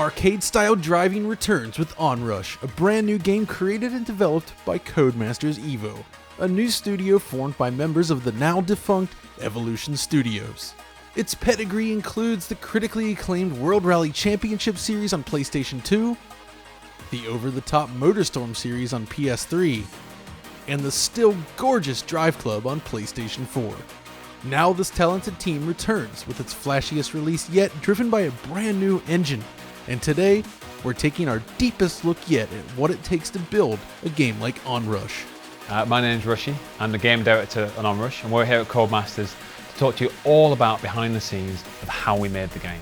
Arcade-style driving returns with Onrush, a brand new game created and developed by Codemasters Evo, a new studio formed by members of the now-defunct Evolution Studios. Its pedigree includes the critically acclaimed World Rally Championship series on PlayStation 2, the over-the-top MotorStorm series on PS3, and the still gorgeous Drive Club on PlayStation 4. Now this talented team returns with its flashiest release yet, driven by a brand new engine. And today, we're taking our deepest look yet at what it takes to build a game like Onrush. My name's Rushy, I'm the game director on Onrush, and we're here at Codemasters to talk to you all about behind the scenes of how we made the game.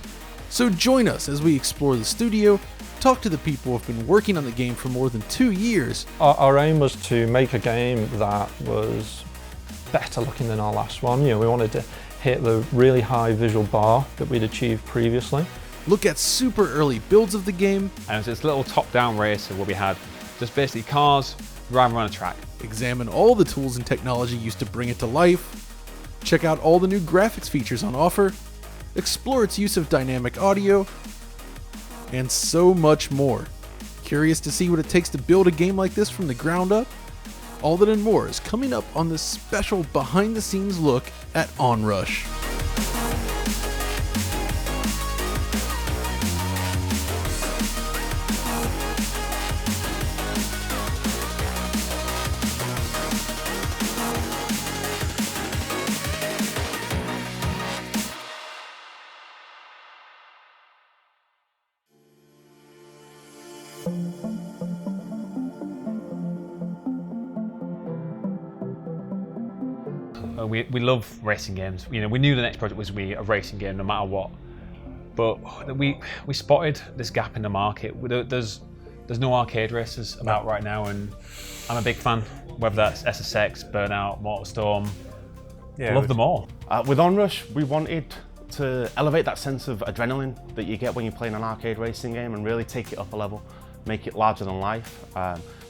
So join us as we explore the studio, talk to the people who have been working on the game for more than 2 years. Our aim was to make a game that was better looking than our last one. We wanted to hit the really high visual bar that we'd achieved previously. Look at super early builds of the game. And it's this little top-down racer where we had just basically cars driving around a track. Examine all the tools and technology used to bring it to life. Check out all the new graphics features on offer. Explore its use of dynamic audio. And so much more. Curious to see what it takes to build a game like this from the ground up? All that and more is coming up on this special behind-the-scenes look at Onrush. We love racing games. We knew the next project was be a racing game no matter what. But we spotted this gap in the market. There's no arcade races about right now, and I'm a big fan. Whether that's SSX, Burnout, MotorStorm, love them all. With Onrush, we wanted to elevate that sense of adrenaline that you get when you're playing an arcade racing game and really take it up a level, make it larger than life,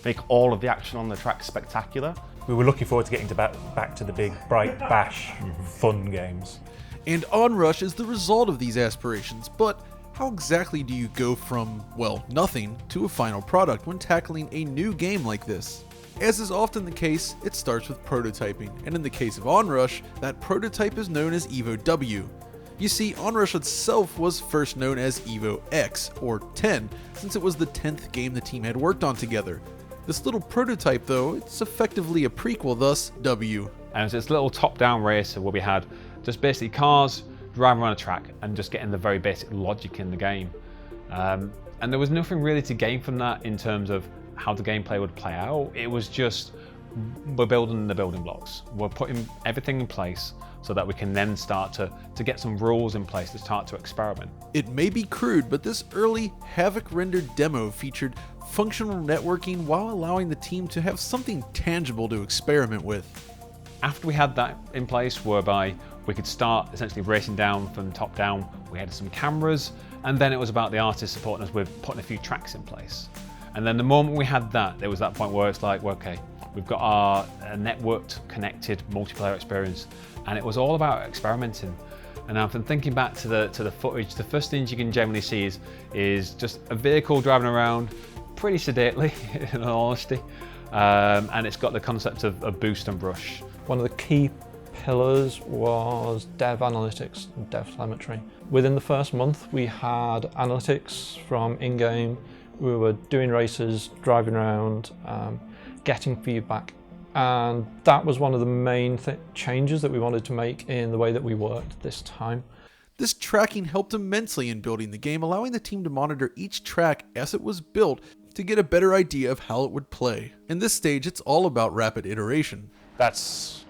make all of the action on the track spectacular. We were looking forward to getting back to the big, bright, bash, fun games. And Onrush is the result of these aspirations, but how exactly do you go from, well, nothing to a final product when tackling a new game like this? As is often the case, it starts with prototyping, and in the case of Onrush, that prototype is known as Evo W. You see, Onrush itself was first known as Evo X, or 10, since it was the 10th game the team had worked on together. This little prototype though, it's effectively a prequel, thus W. And it's this little top-down racer where we had just basically cars driving around a track and just getting the very basic logic in the game. And there was nothing really to gain from that in terms of how the gameplay would play out. It was just, we're building the building blocks. We're putting everything in place so that we can then start to get some rules in place to start to experiment. It may be crude, but this early Havoc-rendered demo featured functional networking while allowing the team to have something tangible to experiment with. After we had that in place, whereby we could start essentially racing down from top down, we had some cameras, and then it was about the artists supporting us with putting a few tracks in place. And then the moment we had that, there was that point where it's like, well, okay, we've got our networked, connected multiplayer experience, and it was all about experimenting. And I've been thinking back to the footage. The first things you can generally see is just a vehicle driving around pretty sedately, in all honesty, and it's got the concept of boost and brush. One of the key pillars was dev analytics and dev telemetry. Within the first month, we had analytics from in-game. We were doing races, driving around, getting feedback. And that was one of the main changes that we wanted to make in the way that we worked this time. This tracking helped immensely in building the game, allowing the team to monitor each track as it was built to get a better idea of how it would play. In this stage, it's all about rapid iteration. That's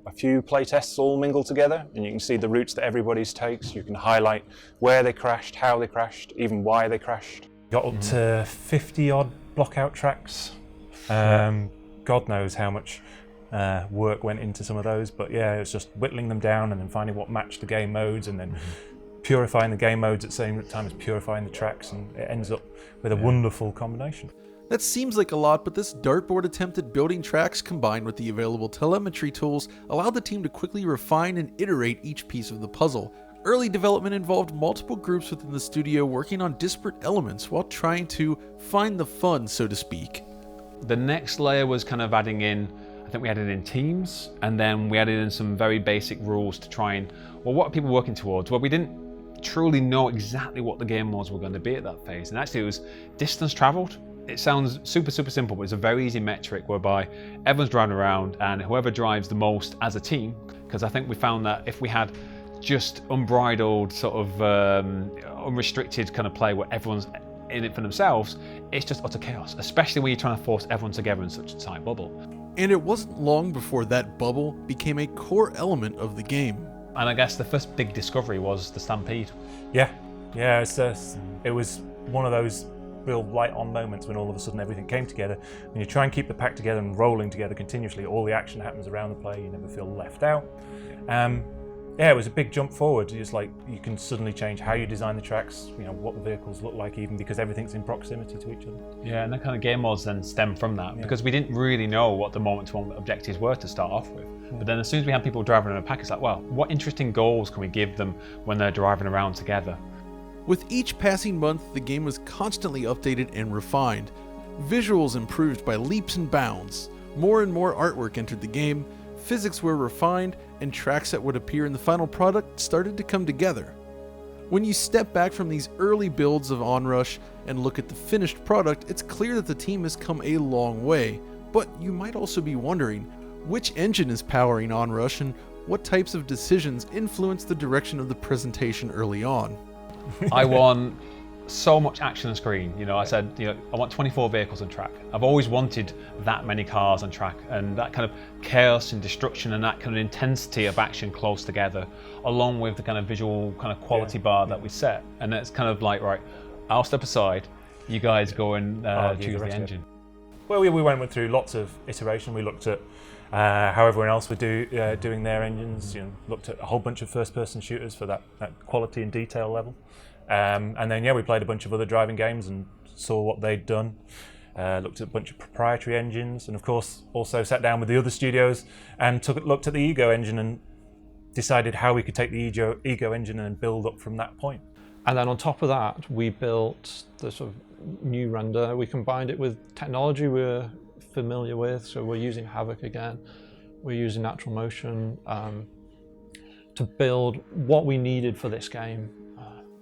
a few playtests all mingled together, and you can see the routes that everybody's takes. You can highlight where they crashed, how they crashed, even why they crashed. Got up to 50 odd blockout tracks. God knows how much work went into some of those, but yeah, it was just whittling them down and then finding what matched the game modes, and then purifying the game modes at the same time as purifying the tracks, and it ends up with a wonderful combination. That seems like a lot, but this dartboard attempt at building tracks combined with the available telemetry tools allowed the team to quickly refine and iterate each piece of the puzzle, Early development involved multiple groups within the studio working on disparate elements while trying to find the fun, so to speak. The next layer was kind of adding in, I think we added in teams, and then we added in some very basic rules to try and, well, what are people working towards? Well, we didn't truly know exactly what the game modes were going to be at that phase, and actually it was distance traveled. It sounds super simple, but it's a very easy metric whereby everyone's driving around and whoever drives the most as a team, because I think we found that if we had just unbridled sort of unrestricted kind of play where everyone's in it for themselves, it's just utter chaos, especially when you're trying to force everyone together in such a tight bubble. And it wasn't long before that bubble became a core element of the game. And I guess the first big discovery was the Stampede. Yeah, it was one of those real light-on moments when all of a sudden everything came together. When you try and keep the pack together and rolling together continuously, all the action happens around the play, you never feel left out. It was a big jump forward. It's like you can suddenly change how you design the tracks, what the vehicles look like, even because everything's in proximity to each other. Yeah, and that kind of game modes then stem from that, because we didn't really know what the moment-to-moment objectives were to start off with. But then as soon as we had people driving in a pack, it's like, well, what interesting goals can we give them when they're driving around together? With each passing month, the game was constantly updated and refined. Visuals improved by leaps and bounds. More and more artwork entered the game, physics were refined, and tracks that would appear in the final product started to come together. When you step back from these early builds of Onrush and look at the finished product, it's clear that the team has come a long way. But you might also be wondering, which engine is powering Onrush and what types of decisions influence the direction of the presentation early on? I want so much action on screen. I said, I want 24 vehicles on track. I've always wanted that many cars on track, and that kind of chaos and destruction and that kind of intensity of action close together, along with the kind of visual kind of quality bar that we set. And it's kind of like, right, I'll step aside, you guys go and choose the engine. Well, we went through lots of iteration. We looked at how everyone else were doing their engines, looked at a whole bunch of first-person shooters for that quality and detail level. And then, we played a bunch of other driving games and saw what they'd done. Looked at a bunch of proprietary engines, and of course, also sat down with the other studios and looked at the Ego engine and decided how we could take the Ego engine and build up from that point. And then on top of that, we built the sort of new render. We combined it with technology we're familiar with, so we're using Havoc again. We're using natural motion to build what we needed for this game.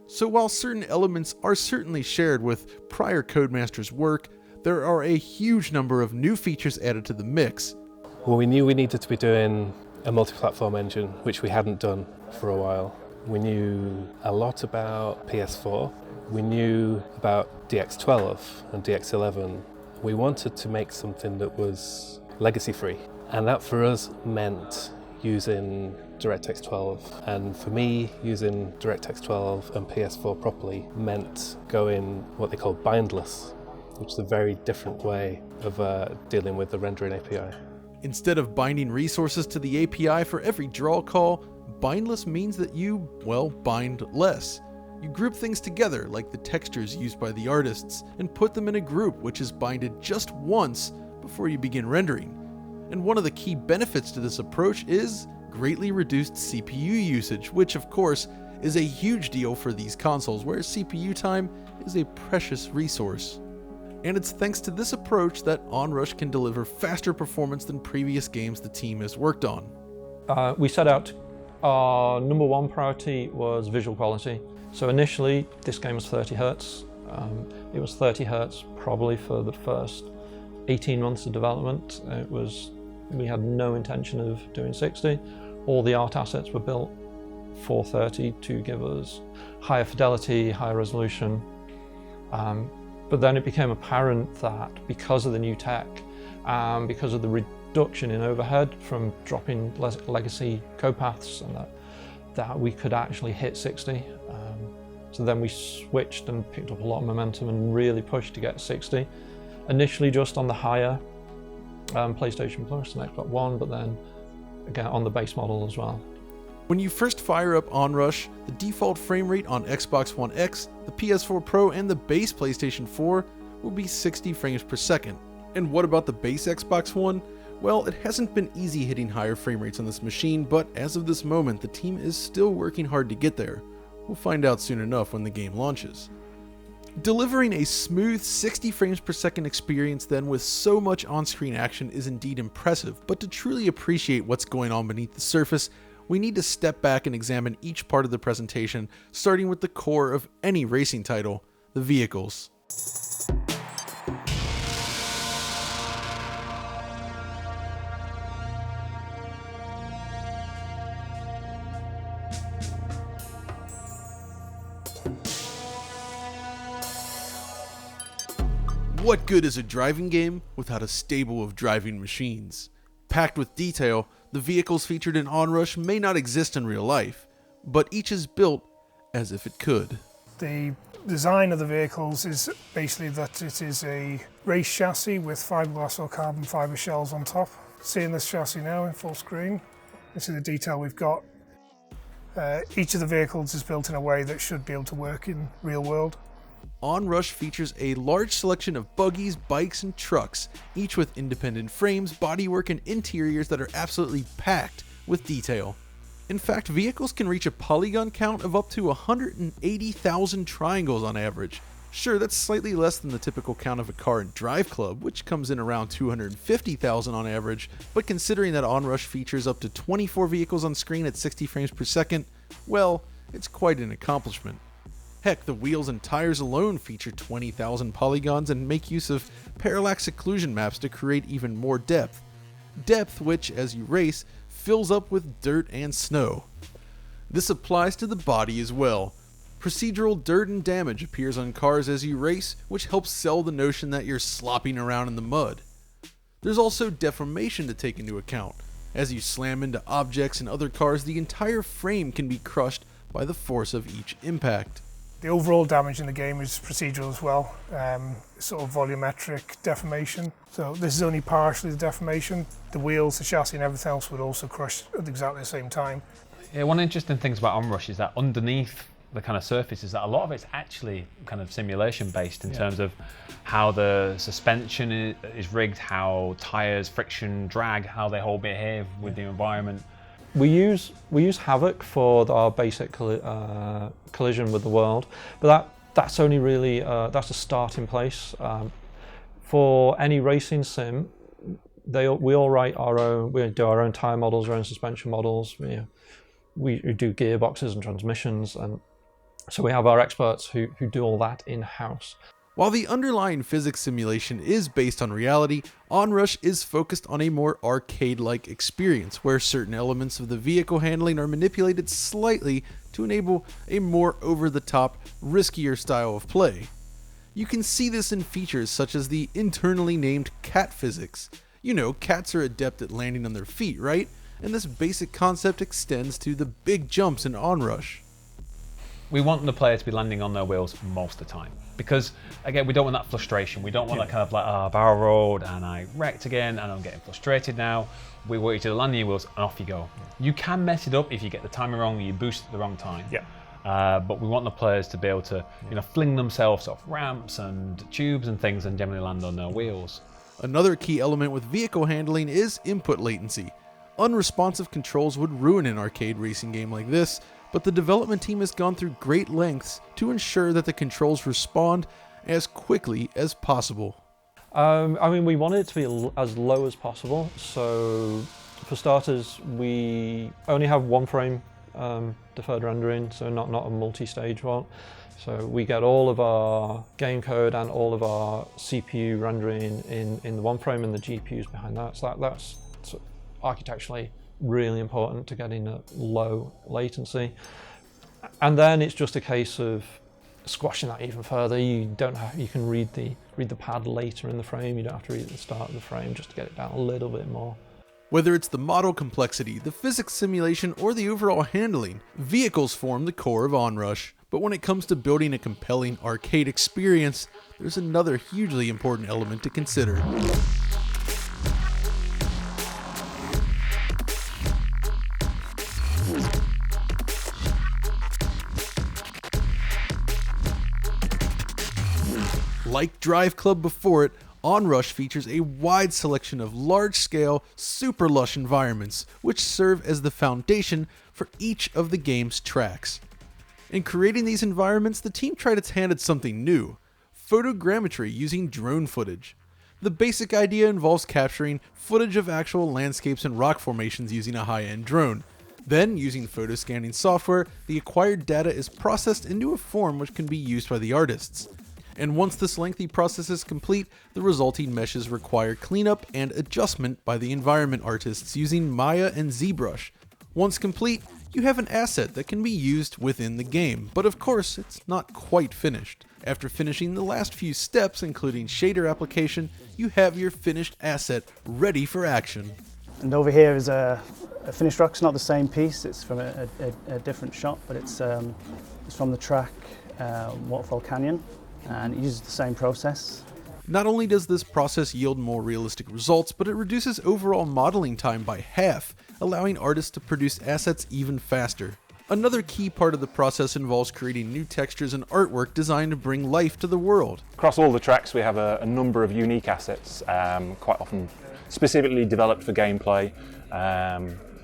So while certain elements are certainly shared with prior Codemasters' work, there are a huge number of new features added to the mix. Well, we knew we needed to be doing a multi-platform engine, which we hadn't done for a while. We knew a lot about PS4. We knew about DX12 and DX11. We wanted to make something that was legacy-free, and that for us meant using DirectX 12, and for me, using DirectX 12 and PS4 properly meant going what they call bindless, which is a very different way of dealing with the rendering API. Instead of binding resources to the API for every draw call, bindless means that you, bind less. You group things together, like the textures used by the artists, and put them in a group which is binded just once before you begin rendering. And one of the key benefits to this approach is greatly reduced CPU usage, which of course is a huge deal for these consoles where CPU time is a precious resource. And it's thanks to this approach that Onrush can deliver faster performance than previous games the team has worked on. We set out, our number one priority was visual quality. So initially this game was 30 Hertz. It was 30 Hertz probably for the first 18 months of development. We had no intention of doing 60. All the art assets were built for 30 to give us higher fidelity, higher resolution. But then it became apparent that because of the new tech, because of the reduction in overhead from dropping legacy code paths, and that we could actually hit 60. So then we switched and picked up a lot of momentum and really pushed to get 60. Initially just on the higher PlayStation Plus and Xbox One, but then again on the base model as well. When you first fire up Onrush, the default frame rate on Xbox One X, the PS4 Pro, and the base PlayStation 4 will be 60 frames per second. And what about the base Xbox One? Well, it hasn't been easy hitting higher frame rates on this machine, but as of this moment, the team is still working hard to get there. We'll find out soon enough when the game launches. Delivering a smooth 60 frames per second experience then with so much on-screen action is indeed impressive, but to truly appreciate what's going on beneath the surface, we need to step back and examine each part of the presentation, starting with the core of any racing title, the vehicles. What good is a driving game without a stable of driving machines? Packed with detail, the vehicles featured in Onrush may not exist in real life, but each is built as if it could. The design of the vehicles is basically that it is a race chassis with fiberglass or carbon fiber shells on top. Seeing this chassis now in full screen, this is the detail we've got. Each of the vehicles is built in a way that should be able to work in real world. Onrush features a large selection of buggies, bikes, and trucks, each with independent frames, bodywork, and interiors that are absolutely packed with detail. In fact, vehicles can reach a polygon count of up to 180,000 triangles on average. Sure, that's slightly less than the typical count of a car in Drive Club, which comes in around 250,000 on average, but considering that Onrush features up to 24 vehicles on screen at 60 frames per second, well, it's quite an accomplishment. Heck, the wheels and tires alone feature 20,000 polygons and make use of parallax occlusion maps to create even more depth. Depth which, as you race, fills up with dirt and snow. This applies to the body as well. Procedural dirt and damage appears on cars as you race, which helps sell the notion that you're slopping around in the mud. There's also deformation to take into account. As you slam into objects and other cars, the entire frame can be crushed by the force of each impact. The overall damage in the game is procedural as well, sort of volumetric deformation. So this is only partially the deformation. The wheels, the chassis and everything else would also crush at exactly the same time. Yeah, one interesting thing about Onrush is that underneath the kind of surface is that a lot of it's actually kind of simulation based in terms of how the suspension is rigged, how tyres, friction, drag, how they all behave with the environment. We use Havoc for our basic collision with the world, but that's only really that's a starting place. For any racing sim, we all write our own. We do our own tyre models, our own suspension models. We do gearboxes and transmissions, and so we have our experts who do all that in-house. While the underlying physics simulation is based on reality, Onrush is focused on a more arcade-like experience where certain elements of the vehicle handling are manipulated slightly to enable a more over-the-top, riskier style of play. You can see this in features such as the internally named cat physics. You know, cats are adept at landing on their feet, right? And this basic concept extends to the big jumps in Onrush. We want the player to be landing on their wheels most of the time. Because, again, we don't want that frustration. We don't want that kind of like, barrel rolled and I wrecked again and I'm getting frustrated now. We want you to land on your wheels and off you go. You can mess it up if you get the timing wrong or you boost at the wrong time. Yeah. But we want the players to be able to fling themselves off ramps and tubes and things and generally land on their wheels. Another key element with vehicle handling is input latency. Unresponsive controls would ruin an arcade racing game like this, but the development team has gone through great lengths to ensure that the controls respond as quickly as possible. I mean, we wanted it to be as low as possible, so for starters, we only have one frame deferred rendering, so not a multi-stage one. So we get all of our game code and all of our CPU rendering in the one frame and the GPUs behind that. So that's architecturally really important to getting a low latency. And then it's just a case of squashing that even further. You can read the pad later in the frame. You don't have to read at the start of the frame just to get it down a little bit more. Whether it's the model complexity, the physics simulation, or the overall handling, vehicles form the core of Onrush. But when it comes to building a compelling arcade experience, there's another hugely important element to consider. Like Drive Club before it, Onrush features a wide selection of large-scale, super lush environments, which serve as the foundation for each of the game's tracks. In creating these environments, the team tried its hand at something new: photogrammetry using drone footage. The basic idea involves capturing footage of actual landscapes and rock formations using a high-end drone. Then, using photo scanning software, the acquired data is processed into a form which can be used by the artists. And once this lengthy process is complete, the resulting meshes require cleanup and adjustment by the environment artists using Maya and ZBrush. Once complete, you have an asset that can be used within the game, but of course, it's not quite finished. After finishing the last few steps, including shader application, you have your finished asset ready for action. And over here is a finished rock. It's not the same piece, it's from a different shot, but it's from the track Waterfall Canyon, and it uses the same process. Not only does this process yield more realistic results, but it reduces overall modeling time by half, allowing artists to produce assets even faster. Another key part of the process involves creating new textures and artwork designed to bring life to the world. Across all the tracks we have a number of unique assets, quite often specifically developed for gameplay,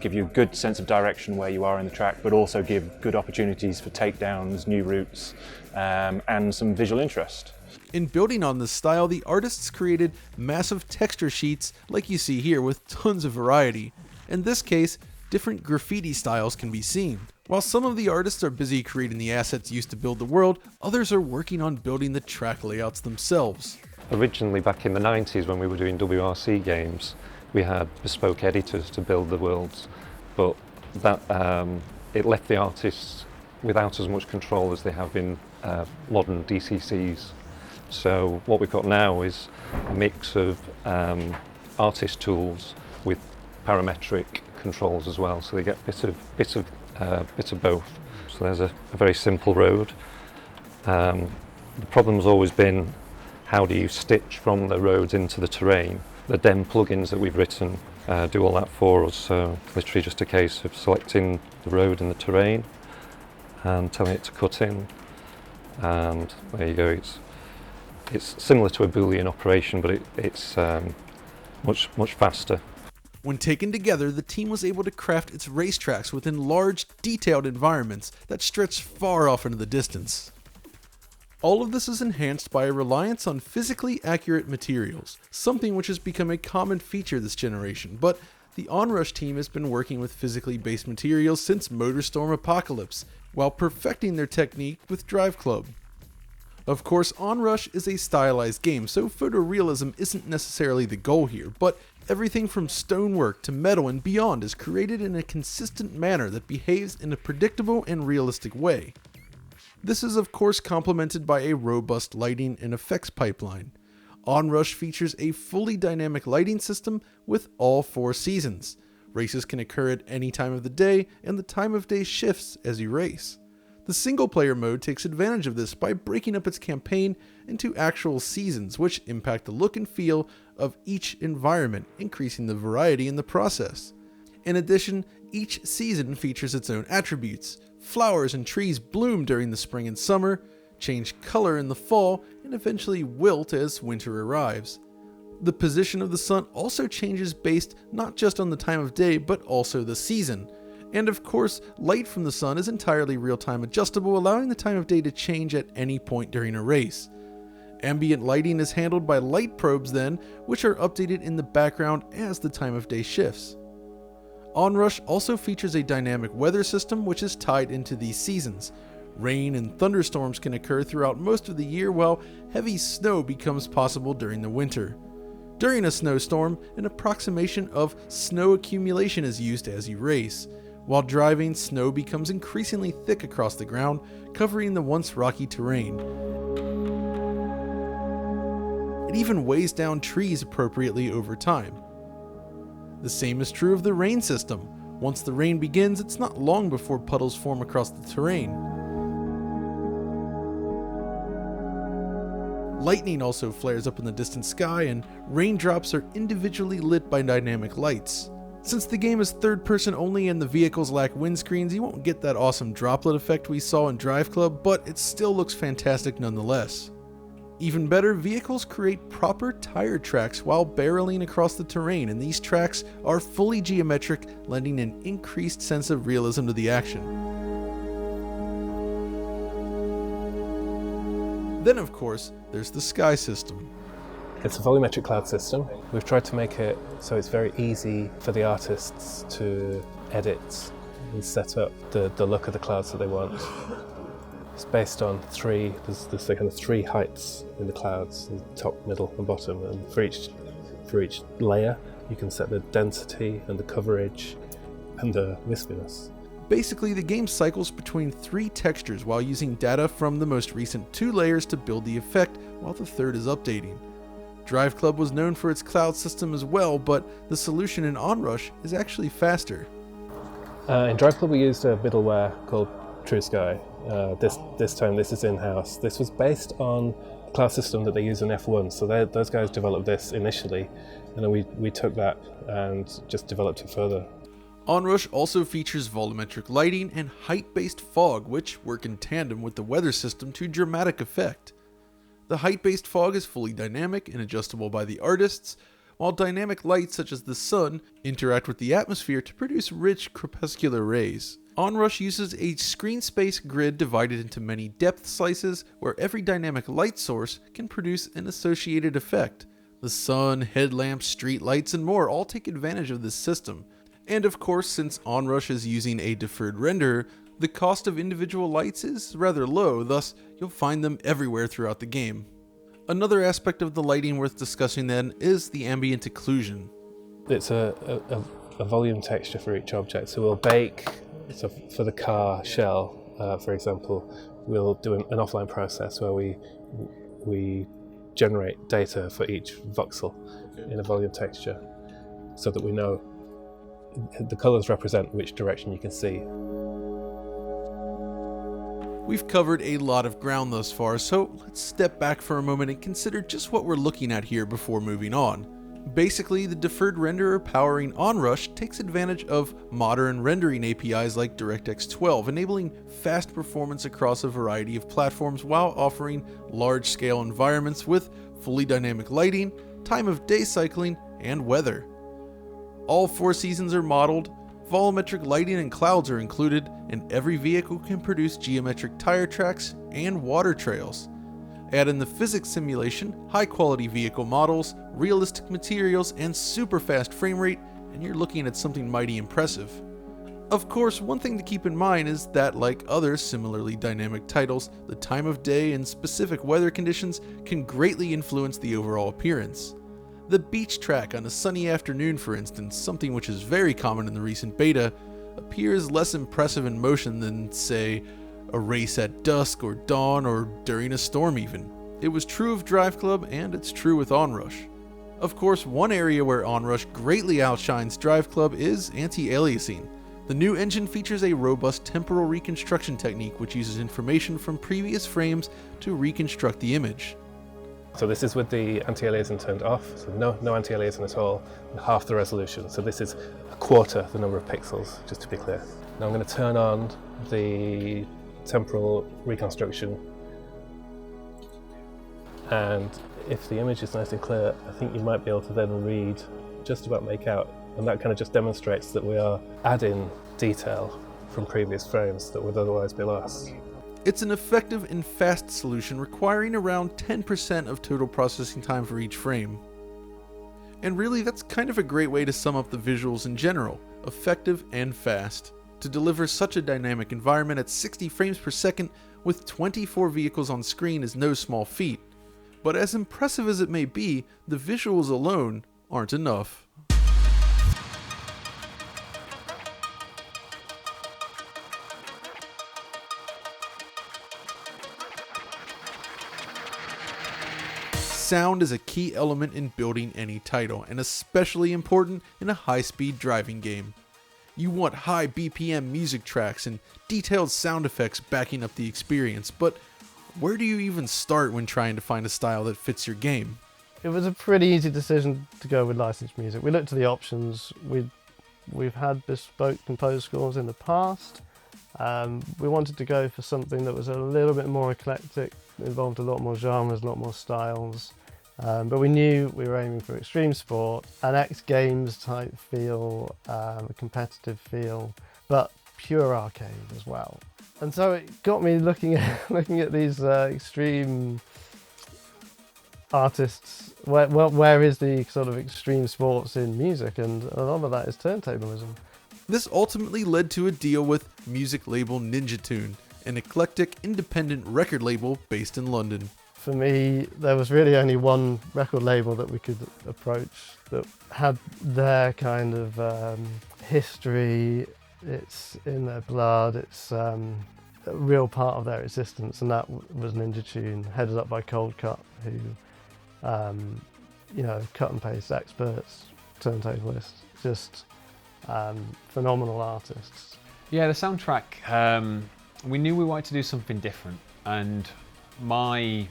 give you a good sense of direction where you are in the track, but also give good opportunities for takedowns, new routes, and some visual interest. In building on this style, the artists created massive texture sheets like you see here with tons of variety. In this case, different graffiti styles can be seen. While some of the artists are busy creating the assets used to build the world, others are working on building the track layouts themselves. Originally, back in the 90s when we were doing WRC games, we had bespoke editors to build the worlds, but that it left the artists without as much control as they have in modern DCCs. So what we've got now is a mix of artist tools with parametric controls as well, so they get bits of both. So there's a very simple road. The problem's always been, how do you stitch from the roads into the terrain? The DEM plugins that we've written do all that for us, so literally just a case of selecting the road and the terrain and telling it to cut in, and there you go. It's similar to a Boolean operation, but it's much faster. When taken together, the team was able to craft its racetracks within large, detailed environments that stretch far off into the distance. All of this is enhanced by a reliance on physically accurate materials, something which has become a common feature this generation, but the Onrush team has been working with physically based materials since MotorStorm Apocalypse, while perfecting their technique with Drive Club. Of course, Onrush is a stylized game, so photorealism isn't necessarily the goal here, but everything from stonework to metal and beyond is created in a consistent manner that behaves in a predictable and realistic way. This is of course complemented by a robust lighting and effects pipeline. Onrush features a fully dynamic lighting system with all 4 seasons. Races can occur at any time of the day, and the time of day shifts as you race. The single-player mode takes advantage of this by breaking up its campaign into actual seasons, which impact the look and feel of each environment, increasing the variety in the process. In addition, each season features its own attributes. Flowers and trees bloom during the spring and summer, change color in the fall, and eventually wilt as winter arrives. The position of the sun also changes based not just on the time of day, but also the season. And of course, light from the sun is entirely real-time adjustable, allowing the time of day to change at any point during a race. Ambient lighting is handled by light probes then, which are updated in the background as the time of day shifts. Onrush also features a dynamic weather system which is tied into these seasons. Rain and thunderstorms can occur throughout most of the year, while heavy snow becomes possible during the winter. During a snowstorm, an approximation of snow accumulation is used as you race. While driving, snow becomes increasingly thick across the ground, covering the once rocky terrain. It even weighs down trees appropriately over time. The same is true of the rain system. Once the rain begins, it's not long before puddles form across the terrain. Lightning also flares up in the distant sky, and raindrops are individually lit by dynamic lights. Since the game is third person only and the vehicles lack windscreens, you won't get that awesome droplet effect we saw in Drive Club, but it still looks fantastic nonetheless. Even better, vehicles create proper tire tracks while barreling across the terrain, and these tracks are fully geometric, lending an increased sense of realism to the action. Then of course, there's the sky system. It's a volumetric cloud system. We've tried to make it so it's very easy for the artists to edit and set up the look of the clouds that they want. It's based on there's kind of three heights in the clouds, top, middle and bottom, and for each layer you can set the density and the coverage and the wispiness. Basically, the game cycles between 3 textures while using data from the most recent 2 layers to build the effect, while the third is updating. Drive Club was known for its cloud system as well, but the solution in Onrush is actually faster. In Drive Club we used a middleware called True Sky. This time this is in-house. This was based on the cloud system that they use in F1, so those guys developed this initially, and then we took that and just developed it further. Onrush also features volumetric lighting and height-based fog, which work in tandem with the weather system to dramatic effect. The height-based fog is fully dynamic and adjustable by the artists, while dynamic lights such as the sun interact with the atmosphere to produce rich crepuscular rays. Onrush uses a screen space grid divided into many depth slices where every dynamic light source can produce an associated effect. The sun, headlamps, street lights, and more all take advantage of this system. And of course, since Onrush is using a deferred renderer, the cost of individual lights is rather low, thus you'll find them everywhere throughout the game. Another aspect of the lighting worth discussing then is the ambient occlusion. It's a volume texture for each object, so we'll bake, so for the car shell, for example, we'll do an offline process where we generate data for each voxel in a volume texture, so that we know the colours represent which direction you can see. We've covered a lot of ground thus far, so let's step back for a moment and consider just what we're looking at here before moving on. Basically, the deferred renderer powering Onrush takes advantage of modern rendering APIs like DirectX 12, enabling fast performance across a variety of platforms while offering large-scale environments with fully dynamic lighting, time of day cycling, and weather. All 4 seasons are modeled, volumetric lighting and clouds are included, and every vehicle can produce geometric tire tracks and water trails. Add in the physics simulation, high-quality vehicle models, realistic materials, and super fast frame rate, and you're looking at something mighty impressive. Of course, one thing to keep in mind is that, like other similarly dynamic titles, the time of day and specific weather conditions can greatly influence the overall appearance. The beach track on a sunny afternoon, for instance, something which is very common in the recent beta, appears less impressive in motion than, say, a race at dusk or dawn or during a storm even. It was true of Drive Club, and it's true with Onrush. Of course, one area where Onrush greatly outshines Drive Club is anti-aliasing. The new engine features a robust temporal reconstruction technique which uses information from previous frames to reconstruct the image. So this is with the anti-aliasing turned off, so no anti-aliasing at all, and half the resolution. So this is a quarter the number of pixels, just to be clear. Now I'm going to turn on the temporal reconstruction, and if the image is nice and clear, I think you might be able to then read, just about make out, and that kind of just demonstrates that we are adding detail from previous frames that would otherwise be lost. It's an effective and fast solution requiring around 10% of total processing time for each frame. And really, that's kind of a great way to sum up the visuals in general, effective and fast. To deliver such a dynamic environment at 60 frames per second with 24 vehicles on screen is no small feat. But as impressive as it may be, the visuals alone aren't enough. Sound is a key element in building any title, and especially important in a high-speed driving game. You want high BPM music tracks and detailed sound effects backing up the experience, but where do you even start when trying to find a style that fits your game? It was a pretty easy decision to go with licensed music. We looked at the options. We've had bespoke composed scores in the past. We wanted to go for something that was a little bit more eclectic, involved a lot more genres, a lot more styles. But we knew we were aiming for extreme sport, an X Games type feel, a competitive feel, but pure arcade as well. And so it got me looking at these extreme artists. Where is the sort of extreme sports in music? And a lot of that is turntablism. This ultimately led to a deal with music label Ninja Tune, an eclectic independent record label based in London. For me, there was really only one record label that we could approach that had their kind of history. It's in their blood, it's a real part of their existence, and that was Ninja Tune, headed up by Cold Cut, who, you know, cut and paste experts, turntablists, just phenomenal artists. Yeah, the soundtrack, we knew we wanted to do something different, and my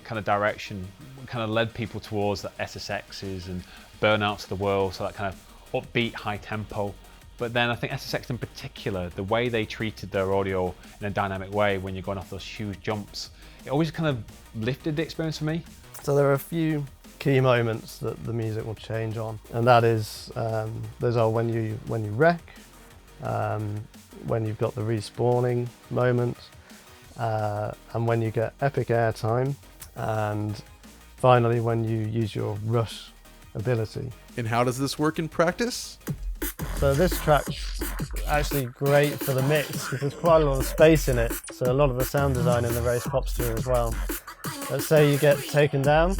kind of direction kind of led people towards the SSXs and Burnouts of the world, so that kind of upbeat, high tempo. But then I think SSX in particular, the way they treated their audio in a dynamic way when you're going off those huge jumps, it always kind of lifted the experience for me. So there are a few key moments that the music will change on, and that is, those are when you wreck, when you've got the respawning moment, and when you get epic airtime, and finally when you use your rush ability. And how does this work in practice? So this track's actually great for the mix because there's quite a lot of space in it, so a lot of the sound design in the race pops through as well. Let's say you get taken down,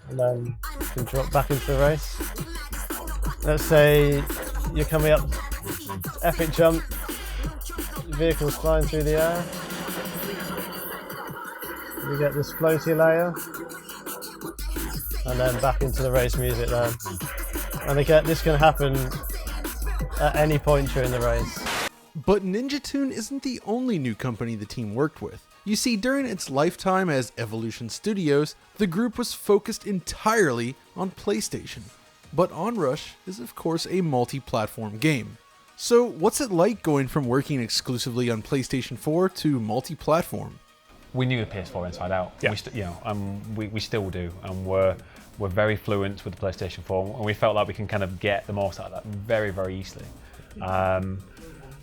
and then you can drop back into the race. Let's say you're coming up, epic jump, your vehicle's flying through the air, you get this floaty layer, and then back into the race music then. And again, this can happen at any point during the race. But Ninja Tune isn't the only new company the team worked with. You see, during its lifetime as Evolution Studios, the group was focused entirely on PlayStation. But Onrush is of course a multi-platform game. So what's it like going from working exclusively on PlayStation 4 to multi-platform? We knew the PS4 inside out. Yeah. We still do, and we're very fluent with the PlayStation 4, and we felt like we can kind of get the most out of that very, very easily.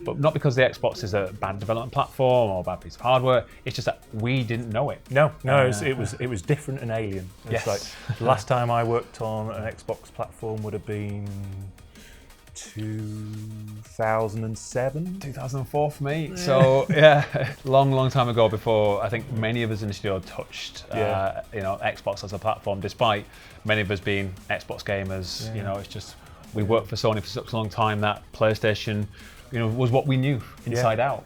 But not because the Xbox is a bad development platform or a bad piece of hardware. It's just that we didn't know it. No, it was different and alien. It's Yes. like the last time I worked on an Xbox platform would have been 2007. 2004 for me. So yeah, long time ago. Before I think many of us in the studio touched, Xbox as a platform. Despite many of us being Xbox gamers, it's just we worked for Sony for such a long time that PlayStation, was what we knew inside out.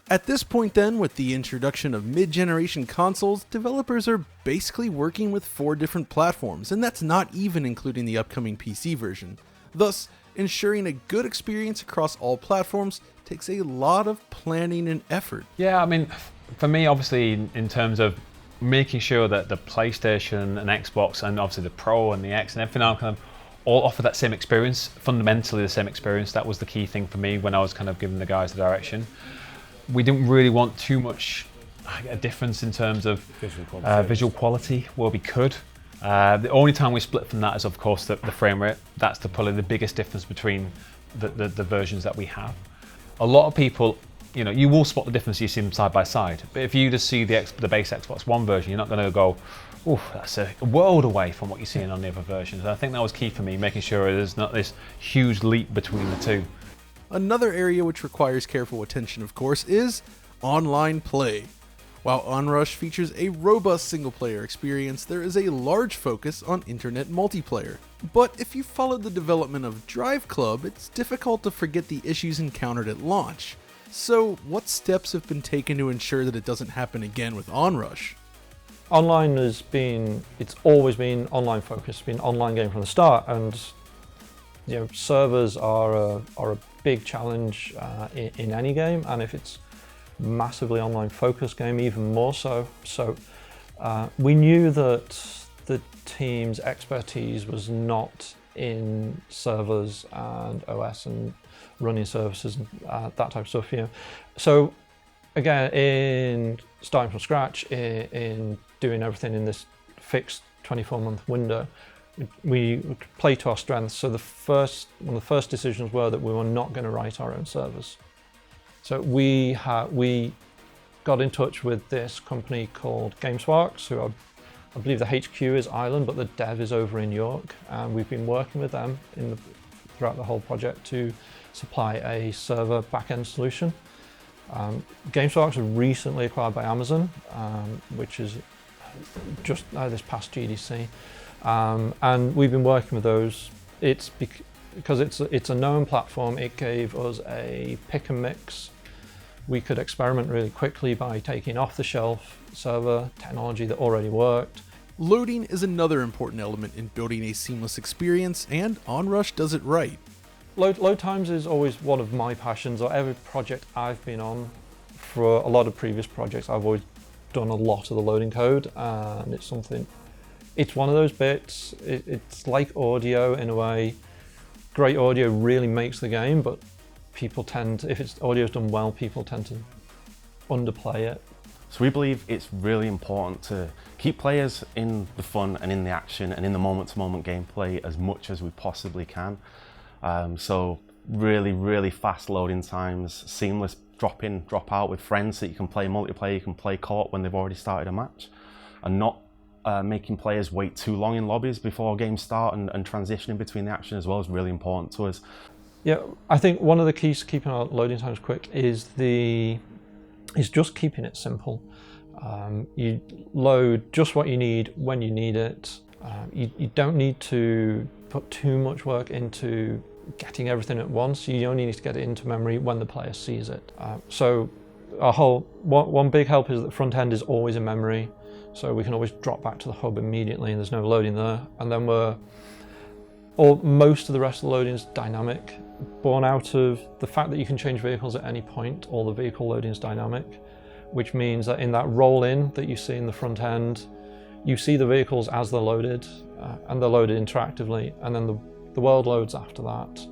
At this point then, with the introduction of mid-generation consoles, developers are basically working with 4 different platforms, and that's not even including the upcoming PC version. Thus, ensuring a good experience across all platforms takes a lot of planning and effort. Yeah, I mean, for me, obviously, in terms of making sure that the PlayStation and Xbox and obviously the Pro and the X and everything else kind of all offer that same experience, fundamentally the same experience. That was the key thing for me when I was kind of giving the guys the direction. We didn't really want too much a difference in terms of visual quality where we could. The only time we split from that is of course the frame rate. That's probably the biggest difference between the versions that we have. A lot of people, you will spot the difference, you see them side by side. But if you just see the base Xbox One version, you're not going to go, "Ooh, that's a world away from what you're seeing on the other versions." And I think that was key for me, making sure there's not this huge leap between the two. Another area which requires careful attention, of course, is online play. While Onrush features a robust single-player experience, there is a large focus on internet multiplayer. But if you followed the development of Drive Club, it's difficult to forget the issues encountered at launch. So what steps have been taken to ensure that it doesn't happen again with Onrush? Online it's always been online focused, it's been online game from the start, and servers are a big challenge in any game, and if it's massively online focused game, even more so. So we knew that the team's expertise was not in servers and OS and running services, and that type of stuff. So again, in starting from scratch, in doing everything in this fixed 24-month window, we play to our strengths. So one of the first decisions were that we were not going to write our own servers. So we got in touch with this company called GameSparks, who I believe the HQ is Ireland, but the dev is over in York, and we've been working with them throughout the whole project to supply a server backend solution. GameSparks was recently acquired by Amazon, which is just this past GDC, and we've been working with those. It's because it's a known platform. It gave us a pick and mix. We could experiment really quickly by taking off-the-shelf server technology that already worked. Loading is another important element in building a seamless experience, and Onrush does it right. Load times is always one of my passions. Or every project I've been on, for a lot of previous projects, I've always done a lot of the loading code, and it's one of those bits. It's like audio in a way. Great audio really makes the game, but people tend, if it's audio's done well, people tend to underplay it. So we believe it's really important to keep players in the fun and in the action and in the moment-to-moment gameplay as much as we possibly can. So really fast loading times, seamless drop in, drop out with friends so you can play multiplayer, you can play co-op when they've already started a match, and not making players wait too long in lobbies before games start, and transitioning between the action as well is really important to us. Yeah, I think one of the keys to keeping our loading times quick is just keeping it simple. You load just what you need when you need it. You don't need to put too much work into getting everything at once. You only need to get it into memory when the player sees it. So one big help is that the front end is always in memory, so we can always drop back to the hub immediately and there's no loading there. And then most of the rest of the loading is dynamic, born out of the fact that you can change vehicles at any point. All the vehicle loading is dynamic, which means that in that roll-in that you see in the front end, you see the vehicles as they're loaded, and they're loaded interactively, and then the world loads after that.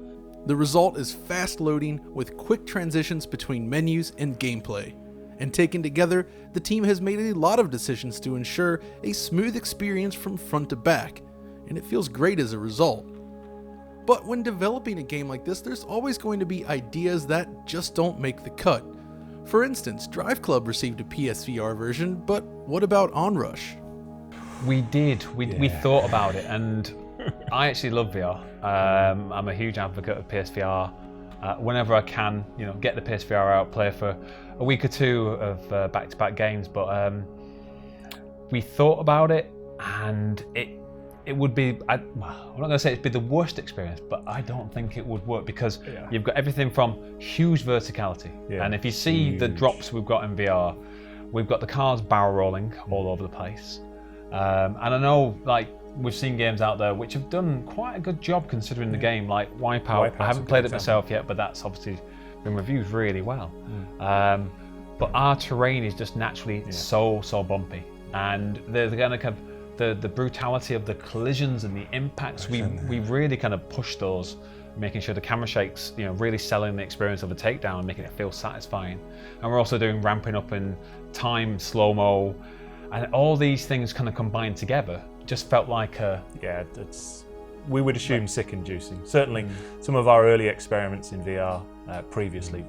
The result is fast loading with quick transitions between menus and gameplay. And taken together, the team has made a lot of decisions to ensure a smooth experience from front to back, and it feels great as a result. But when developing a game like this, there's always going to be ideas that just don't make the cut. For instance, Drive Club received a PSVR version, but what about Onrush? We did. We thought about it, and I actually love VR. I'm a huge advocate of PSVR. Whenever I can, get the PSVR out, play for a week or two of back-to-back games. But we thought about it, and it would be, I'm not going to say it'd be the worst experience, but I don't think it would work because you've got everything from huge verticality. Yeah. And if you see the drops we've got in VR, we've got the cars barrel rolling all over the place. And I know, we've seen games out there which have done quite a good job considering the game, like Wipeout. I haven't played it myself yet, but that's obviously been reviewed really well. But our terrain is just naturally so bumpy, and the kind of the brutality of the collisions and the impacts, we really kind of push those, making sure the camera shakes, really selling the experience of a takedown, making it feel satisfying. And we're also doing ramping up in time, slow-mo, and all these things kind of combined together just felt like we would assume sick-inducing. Certainly some of our early experiments in VR previously,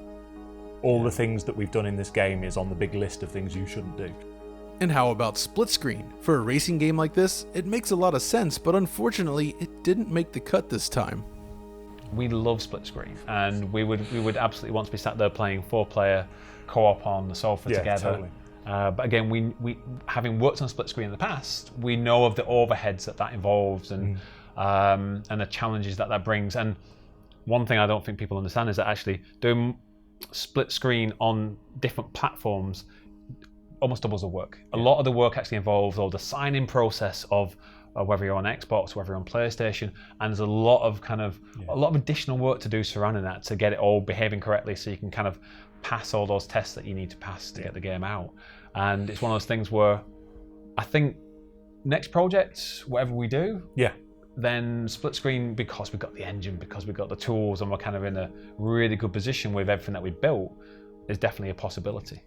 all the things that we've done in this game is on the big list of things you shouldn't do. And how about split screen? For a racing game like this, it makes a lot of sense, but unfortunately, it didn't make the cut this time. We love split screen, and we would absolutely want to be sat there playing 4-player co-op on the sofa together. Totally. But again, we having worked on split screen in the past, we know of the overheads that involves and the challenges that brings. And one thing I don't think people understand is that actually doing split screen on different platforms almost doubles the work. A lot of the work actually involves all the sign-in process of whether you're on Xbox, whether you're on PlayStation, and there's a lot of additional work to do surrounding that to get it all behaving correctly, so you can kind of pass all those tests that you need to pass to get the game out. And it's one of those things where I think next project, whatever we do, then split screen, because we've got the engine, because we've got the tools, and we're kind of in a really good position with everything that we built, is definitely a possibility.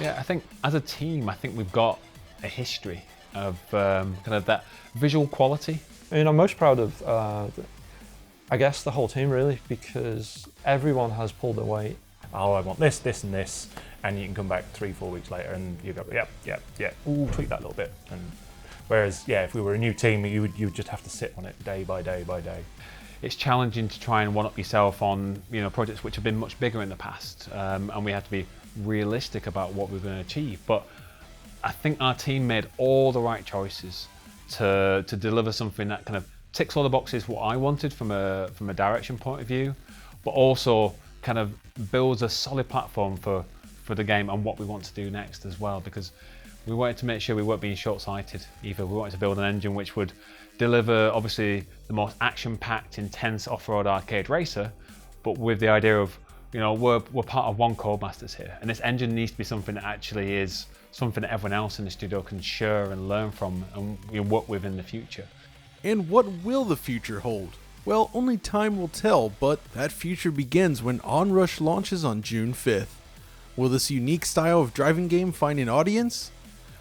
Yeah, I think as a team, I think we've got a history of kind of that visual quality. I mean, I'm most proud of, I guess, the whole team really, because everyone has pulled their weight. Oh, I want this, this and this, and you can come back 3-4 weeks later and you go, yeah, ooh, tweak that a little bit. And whereas, yeah, if we were a new team, you would just have to sit on it day by day by day. It's challenging to try and one-up yourself on, you know, projects which have been much bigger in the past, and we have to be realistic about what we're going to achieve. But I think our team made all the right choices to deliver something that kind of ticks all the boxes what I wanted from a direction point of view, but also kind of builds a solid platform for the game and what we want to do next as well, because we wanted to make sure we weren't being short-sighted either. We wanted to build an engine which would deliver obviously the most action-packed, intense off-road arcade racer, but with the idea of, you know, we're part of one Codemasters here, and this engine needs to be something that actually is something that everyone else in the studio can share and learn from and work with in the future. And what will the future hold? Well, only time will tell, but that future begins when Onrush launches on June 5th. Will this unique style of driving game find an audience?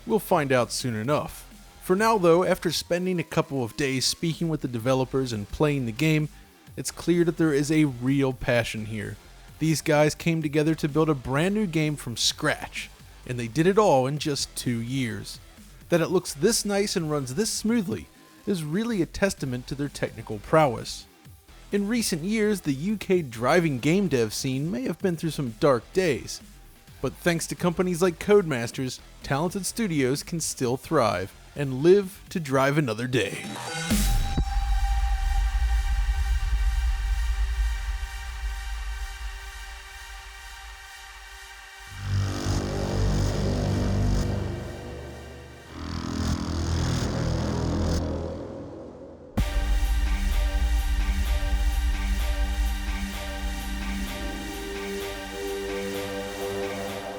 We'll find out soon enough. For now though, after spending a couple of days speaking with the developers and playing the game, it's clear that there is a real passion here. These guys came together to build a brand new game from scratch, and they did it all in just 2 years. That it looks this nice and runs this smoothly is really a testament to their technical prowess. In recent years, the UK driving game dev scene may have been through some dark days, but thanks to companies like Codemasters, talented studios can still thrive and live to drive another day.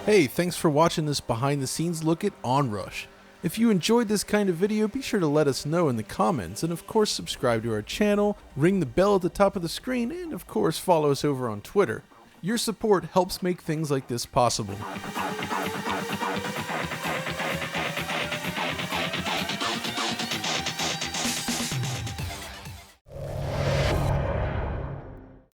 Hey, thanks for watching this behind the scenes look at Onrush. If you enjoyed this kind of video, be sure to let us know in the comments, and of course subscribe to our channel, ring the bell at the top of the screen, and of course follow us over on Twitter. Your support helps make things like this possible.